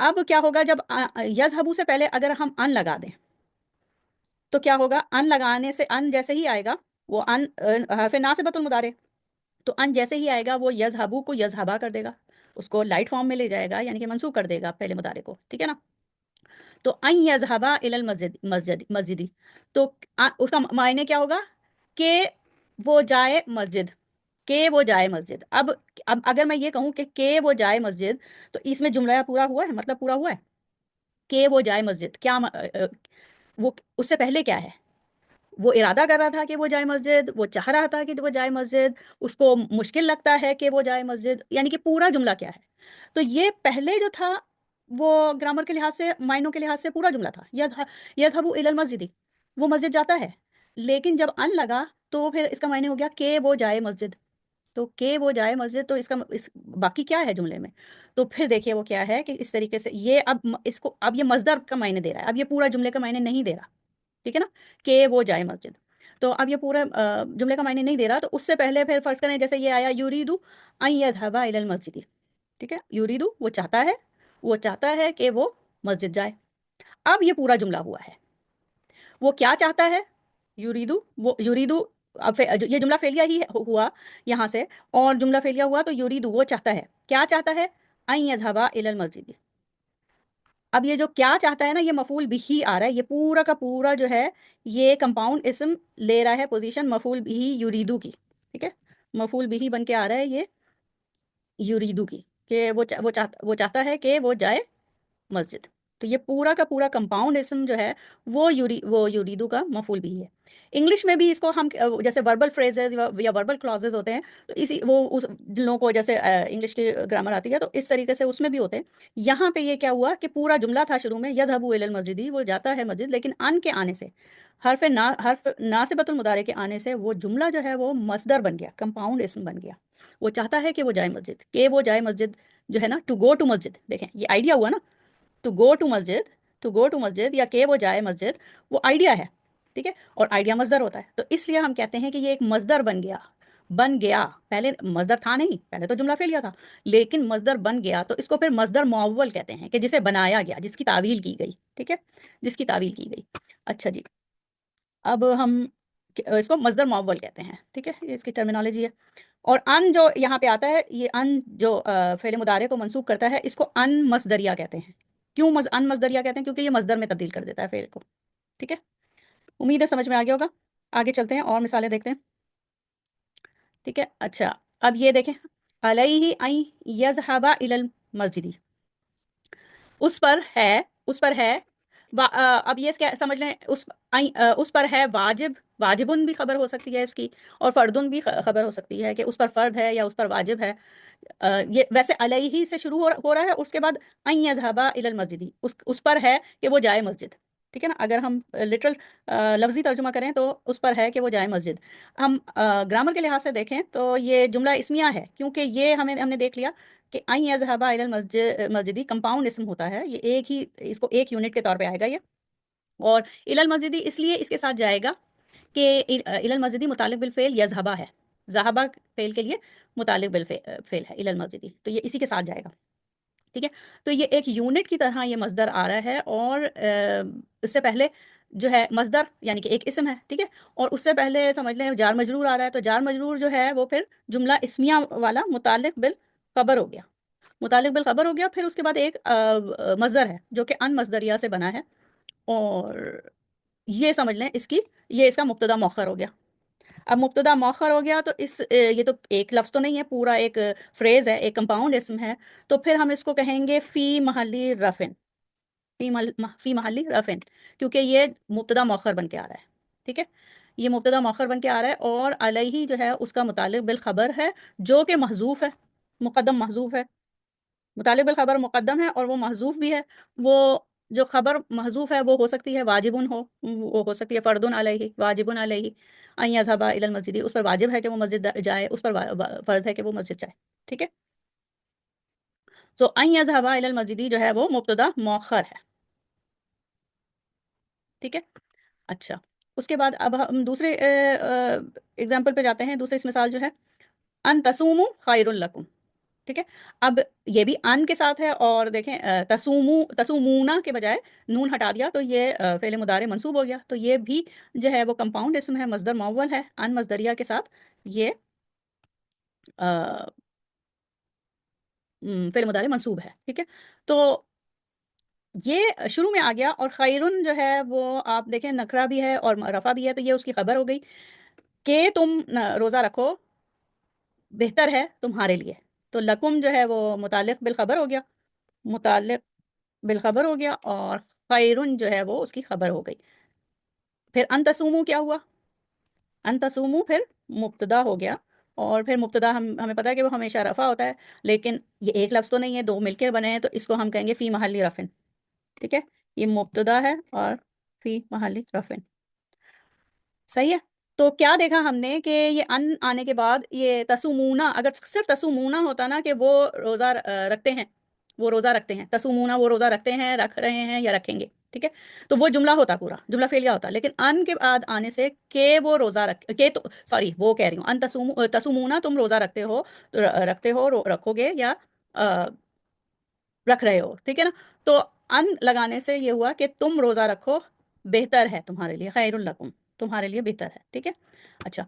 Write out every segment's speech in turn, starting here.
اب کیا ہوگا جب یذهبوا سے پہلے اگر ہم ان لگا دیں تو کیا ہوگا؟ ان لگانے سے ان جیسے ہی آئے گا وہ ان حرف ناصبۃ المضارع، تو ان جیسے ہی آئے گا وہ یذهبوا کو یذهبا کر دے گا، اس کو لائٹ فارم میں لے جائے گا، یعنی کہ منسوخ کر دے گا پہلے مضارع کو، ٹھیک ہے نا؟ تو ان یذهبا الی مسجدی، تو اس کا معنی کیا ہوگا؟ کہ وہ جائے مسجد، کہ وہ جائے مسجد۔ اب اگر میں یہ کہوں کہ وہ جائے مسجد، تو اس میں جملہ پورا ہوا ہے، مطلب پورا ہوا ہے کہ وہ جائے مسجد، کیا وہ اس سے پہلے کیا ہے؟ وہ ارادہ کر رہا تھا کہ وہ جائے مسجد، وہ چاہ رہا تھا کہ وہ جائے مسجد، اس کو مشکل لگتا ہے کہ وہ جائے مسجد، یعنی کہ پورا جملہ کیا ہے؟ تو یہ پہلے جو تھا وہ گرامر کے لحاظ سے، معنوں کے لحاظ سے پورا جملہ تھا، یذهب الی المسجد، وہ مسجد جاتا ہے، لیکن جب ان لگا تو پھر اس کا معنی ہو گیا کہ وہ جائے مسجد، تو کہ وہ جائے مسجد، تو باقی کیا ہے جملے میں؟ تو پھر دیکھیے وہ کیا ہے کہ اس طریقے سے یہ اب یہ مصدر کا معنی دے رہا ہے، اب یہ پورا جملے کا معنی نہیں دے رہا، ٹھیک ہے نا؟ کہ وہ جائے مسجد، تو اب یہ پورا جملے کا معنی نہیں دے رہا، تو اس سے پہلے پھر فرض کریں جیسے یہ آیا یریدو ان یذهب الی المسجد، ٹھیک ہے؟ یریدو وہ چاہتا ہے کہ وہ مسجد جائے، اب یہ پورا جملہ ہوا ہے، وہ کیا چاہتا ہے؟ یریدو، وہ یریدو، اب یہ جملہ فعلیہ ہی ہوا یہاں سے، اور جملہ فعلیہ ہوا تو یریدو وہ چاہتا ہے، کیا چاہتا ہے؟ ان یذهب الی المسجد۔ اب یہ جو کیا چاہتا ہے نا، یہ مفعول بھی آ رہا ہے، یہ پورا کا پورا جو ہے یہ کمپاؤنڈ اسم لے رہا ہے پوزیشن مفعول بھی یریدو کی، ٹھیک ہے؟ مفعول بھی بن کے آ رہا ہے یہ یریدو کی، کہ وہ چاہتا ہے کہ وہ جائے مسجد، تو یہ پورا کا پورا کمپاؤنڈ اسم جو ہے وہ یریدو کا مفعول بھی ہے۔ انگلش میں بھی اس کو ہم جیسے وربل فریزز یا وربل کلازز ہوتے ہیں، تو جن لوگوں کو جیسے انگلش کی گرامر آتی ہے تو اس طریقے سے اس میں بھی ہوتے ہیں۔ یہاں پہ یہ کیا ہوا کہ پورا جملہ تھا شروع میں یذهب الی المسجد، وہ جاتا ہے مسجد، لیکن ان کے آنے سے، حرف ناصبۃ المضارع کے آنے سے وہ جملہ جو ہے وہ مصدر بن گیا، کمپاؤنڈ اسم بن گیا، وہ چاہتا ہے کہ وہ جائے مسجد، کہ وہ جائے مسجد جو ہے نا، ٹو گو ٹو مسجد، دیکھیں یہ آئیڈیا ہوا نا، ٹو گو ٹو مسجد، یا کہ وہ جائے مسجد، وہ آئیڈیا ہے، ٹھیک ہے؟ اور آئیڈیا مصدر ہوتا ہے، تو اس لیے ہم کہتے ہیں کہ یہ ایک مصدر بن گیا، پہلے مصدر تھا نہیں، پہلے تو جملہ فعلیہ تھا، لیکن مصدر بن گیا، تو اس کو پھر مصدر معول کہتے ہیں، کہ جسے بنایا گیا، جس کی تعویل کی گئی، ٹھیک ہے؟ جس کی تعویل کی گئی۔ اچھا جی، اب ہم اس کو مصدر معول کہتے ہیں، ٹھیک ہے؟ یہ اس کی ٹرمینالوجی ہے۔ اور ان جو یہاں پہ آتا ہے، یہ ان جو فعل مضارع کو منسوخ کرتا ہے، اس کو ان مصدریہ کہتے ہیں۔ کیوں ان مصدریہ کہتے ہیں؟ کیونکہ یہ مصدر میں تبدیل کر دیتا ہے فعل کو، ٹھیک ہے؟ امید ہے سمجھ میں آ گیا ہوگا، آگے چلتے ہیں اور مثالیں دیکھتے ہیں، ٹھیک ہے؟ اچھا، اب یہ دیکھیں، علیہ ان یذهب الی المسجد، اس پر ہے اب یہ سمجھ لیں اس پر ہے واجب، واجبن بھی خبر ہو سکتی ہے اس کی، اور فردن بھی خبر ہو سکتی ہے، کہ اس پر فرد ہے یا اس پر واجب ہے۔ یہ ویسے علیہ سے شروع ہو رہا ہے، اس کے بعد ان یذهب الی المسجد، اس پر ہے کہ وہ جائے مسجد، ٹھیک ہے نا؟ اگر ہم لٹرل لفظی ترجمہ کریں تو اس پر ہے کہ وہ جائے مسجد۔ ہم گرامر کے لحاظ سے دیکھیں تو یہ جملہ اسمیہ ہے، کیونکہ یہ ہم نے دیکھ لیا کہ ان یذهب الی المسجد کمپاؤنڈ اسم ہوتا ہے، یہ ایک ہی، اس کو ایک یونٹ کے طور پہ آئے گا یہ، اور الی المسجد اس لیے اس کے ساتھ جائے گا کہ الی المسجد متعلق بالفعل یذهب ہے، ذهب فعل کے لیے متعلق بالفعل ہے الی المسجد، تو یہ اسی کے ساتھ جائے گا، ٹھیک ہے؟ تو یہ ایک یونٹ کی طرح یہ مصدر آ رہا ہے، اور اس سے پہلے جو ہے مصدر یعنی کہ ایک اسم ہے، ٹھیک ہے؟ اور اس سے پہلے سمجھ لیں جار مجرور آ رہا ہے، تو جار مجرور جو ہے وہ پھر جملہ اسمیہ والا متعلق بالخبر ہو گیا، پھر اس کے بعد ایک مصدر ہے جو کہ ان مصدریہ سے بنا ہے، اور یہ سمجھ لیں یہ اس کا مبتدا مؤخر ہو گیا۔ اب مبتدا مؤخر ہو گیا تو یہ تو ایک لفظ تو نہیں ہے، پورا ایک فریز ہے، ایک کمپاؤنڈ اسم ہے، تو پھر ہم اس کو کہیں گے فی محلی رفن، فی محلی رفن، کیونکہ یہ مبتدا مؤخر بن کے آ رہا ہے، ٹھیک ہے؟ یہ مبتدا مؤخر بن کے آ رہا ہے، اور علیہ جو ہے اس کا متعلق بالخبر ہے، جو کہ محذوف ہے، مقدم محذوف ہے، متعلق بالخبر مقدم ہے اور وہ محذوف بھی ہے۔ وہ جو خبر محذوف ہے وہ ہو سکتی ہے واجبن وہ ہو سکتی ہے فردن علیہ، واجبن علیہ ان یذهب الی المسجد، اس پر واجب ہے کہ وہ مسجد جائے، اس پر فرض ہے کہ وہ مسجد جائے، ٹھیک ہے؟ تو ان یذهب الی المسجد جو ہے وہ مبتدا مؤخر ہے، ٹھیک ہے؟ اچھا، اس کے بعد اب ہم دوسرے اگزامپل پہ جاتے ہیں، دوسری مثال جو ہے ان تصوموا خیر لکم، ٹھیک ہے. اب یہ بھی ان کے ساتھ ہے، اور دیکھیں تسومونا کے بجائے نون ہٹا دیا تو یہ فعل مضارع منصوب ہو گیا. تو یہ بھی جو ہے وہ کمپاؤنڈ اسم ہے، مصدر معول ہے، ان مصدریہ کے ساتھ یہ فعل مضارع منصوب ہے. ٹھیک ہے. تو یہ شروع میں آ گیا، اور خیرن جو ہے وہ آپ دیکھیں نکرہ بھی ہے اور رفع بھی ہے، تو یہ اس کی خبر ہو گئی کہ تم روزہ رکھو بہتر ہے تمہارے لیے. تو لکم جو ہے وہ متعلق بالخبر ہو گیا، متعلق بالخبر ہو گیا، اور خیرن جو ہے وہ اس کی خبر ہو گئی. پھر ان تسومو کیا ہوا؟ ان تسومو پھر مبتدا ہو گیا، اور پھر مبتدا ہمیں پتا ہے کہ وہ ہمیشہ رفع ہوتا ہے، لیکن یہ ایک لفظ تو نہیں ہے، دو مل کے بنے ہیں، تو اس کو ہم کہیں گے فی محل رفن. ٹھیک ہے. یہ مبتدا ہے اور فی محل رفن. صحیح ہے. تو کیا دیکھا ہم نے کہ یہ ان آنے کے بعد یہ تسومونا، اگر صرف تسومونا ہوتا نا کہ وہ روزہ رکھتے ہیں، وہ روزہ رکھتے ہیں، تسومونا وہ روزہ رکھتے ہیں، رکھ رہے ہیں یا رکھیں گے. ٹھیک ہے. تو وہ جملہ ہوتا، پورا جملہ فعلیہ ہوتا. لیکن ان کے بعد آنے سے کہ وہ روزہ سوری وہ کہہ رہی ہوں، ان تسومونا تم روزہ رکھتے ہو، رکھتے ہو، رکھو گے یا رکھ رہے ہو. ٹھیک ہے نا. تو ان لگانے سے یہ ہوا کہ تم روزہ رکھو بہتر ہے تمہارے لیے، خیر الکم تمہارے لیے بہتر ہے. ٹھیک ہے. اچھا،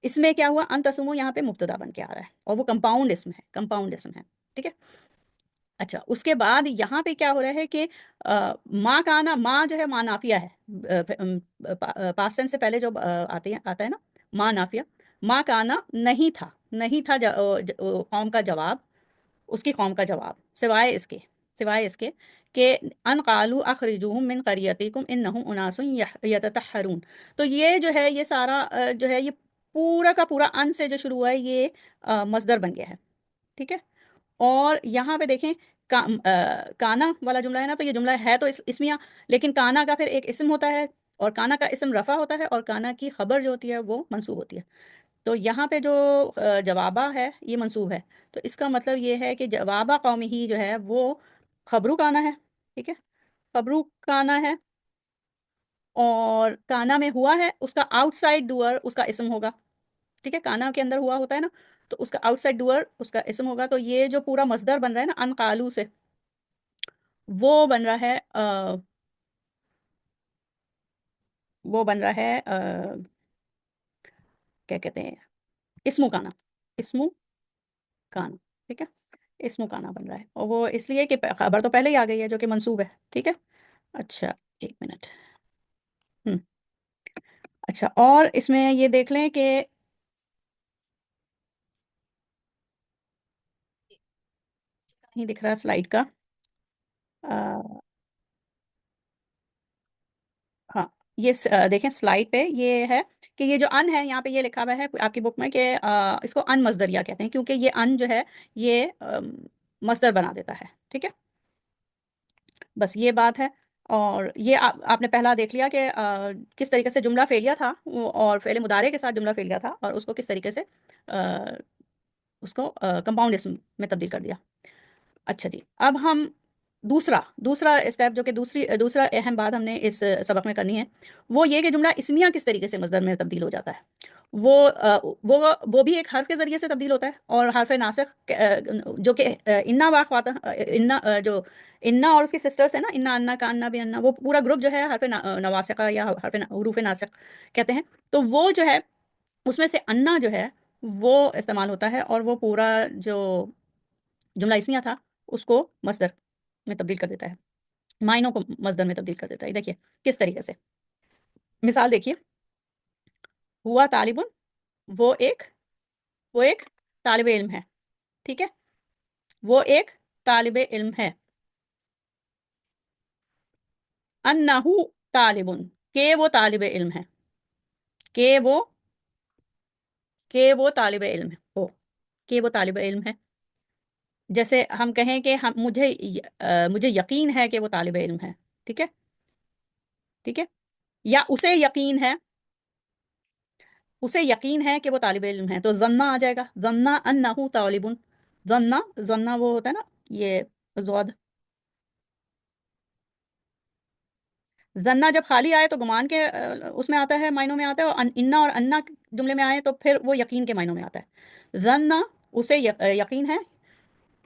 اس میں کیا ہوا؟ ان تسمو یہاں پہ مبتدا بن کے آ رہا ہے، اور وہ کمپاؤنڈ اسم ہے، کمپاؤنڈ اسم ہے. ٹھیک ہے. اچھا، اس کے بعد یہاں پہ کیا ہو رہا ہے کہ ماں کانا، ماں جو ہے ماں نافیہ ہے، پاسٹ ٹینس سے پہلے جو آتا ہے نا ماں نافیہ. ماں کانا نہیں تھا، نہیں تھا قوم کا جواب، اس کی قوم کا جواب، سوائے اس کے کہ ان قالوا اخرجوہم من قریتکم انہم اناس یتطہرون. تو یہ جو ہے یہ سارا جو ہے یہ پورا کا پورا ان سے جو شروع ہوا ہے یہ مصدر بن گیا ہے. ٹھیک ہے. اور یہاں پہ دیکھیں کانا والا جملہ ہے نا، تو یہ جملہ ہے تو اسمیہ، لیکن کانا کا پھر ایک اسم ہوتا ہے، اور کانا کا اسم رفع ہوتا ہے، اور کانا کی خبر جو ہوتی ہے وہ منصوب ہوتی ہے. تو یہاں پہ جو جوابہ ہے یہ منصوب ہے، تو اس کا مطلب یہ ہے کہ جوابہ قومی ہی جو ہے وہ خبرو کانا ہے. ٹھیک ہے. خبرو کانا ہے، اور کانا میں ہوا ہے اس کا آؤٹ سائڈ ڈوئر اس کا اسم ہوگا. ٹھیک ہے. کانا کے اندر ہوا ہوتا ہے نا، تو اس کا آؤٹ سائڈ ڈوئر اس کا اسم ہوگا. تو یہ جو پورا مصدر بن رہا ہے نا ان قالو سے، وہ بن رہا ہے کیا کہتے ہیں، اسمو کانا، اسمو کانا. ٹھیک ہے. اسمو کانا بن رہا ہے، اور وہ اس لیے کہ خبر تو پہلے ہی آ گئی ہے جو کہ منصوب ہے. ٹھیک ہے. اچھا، ایک منٹ. اچھا، اور اس میں یہ دیکھ لیں کہ نہیں دکھ رہا سلائیڈ کا. ہاں، یہ دیکھیں سلائیڈ پہ یہ ہے کہ یہ جو ان ہے یہاں پہ یہ لکھا ہوا ہے آپ کی بک میں کہ اس کو ان مصدریہ کہتے ہیں، کیونکہ یہ ان جو ہے یہ مصدر بنا دیتا ہے. ٹھیک ہے. بس یہ بات ہے. اور یہ آپ نے پہلا دیکھ لیا کہ کس طریقے سے جملہ فعلیہ تھا، اور فعل مضارع کے ساتھ جملہ فعلیہ تھا، اور اس کو کس طریقے سے اس کو کمپاؤنڈ اسم میں تبدیل کر دیا. اچھا جی، اب ہم دوسرا اسٹیپ جو کہ دوسرا اہم بات ہم نے اس سبق میں کرنی ہے، وہ یہ کہ جملہ اسمیہ کس طریقے سے مصدر میں تبدیل ہو جاتا ہے. وہ بھی ایک حرف کے ذریعے سے تبدیل ہوتا ہے، اور حرف ناسخ جو کہ انا واخواتہ انا جو انا اور اس کی سسٹرس ہے نا، انا انا کا انا بھی انا، وہ پورا گروپ جو ہے حرف نواسقہ یا حروف ناسخ کہتے ہیں. تو وہ جو ہے اس میں سے انا جو ہے وہ استعمال ہوتا ہے، اور وہ پورا جو جملہ اسمیہ تھا اس کو مصدر میں تبدیل کر دیتا ہے، معنوں کو مصدر میں تبدیل کر دیتا ہے. دیکھیے کس طریقے سے. مثال دیکھیے، ہوا طالبن، وہ ایک طالب علم ہے. ٹھیک ہے. وہ ایک طالب علم ہے. انہو طالبن، کہ وہ طالب علم ہے، کہ وہ طالب علم ہو، کہ وہ طالب علم ہے. جیسے ہم کہیں کہ مجھے یقین ہے کہ وہ طالب علم ہے. ٹھیک ہے. ٹھیک ہے. یا اسے یقین ہے کہ وہ طالب علم ہے، تو ظنہ آ جائے گا، ظنہ انہو طالبن. ظنہ وہ ہوتا ہے نا یہ زواد. ظنہ جب خالی آئے تو گمان کے اس میں آتا ہے، معنوں میں آتا ہے، اور انا اور انا جملے میں آئے تو پھر وہ یقین کے معنوں میں آتا ہے. ظنہ اسے یقین ہے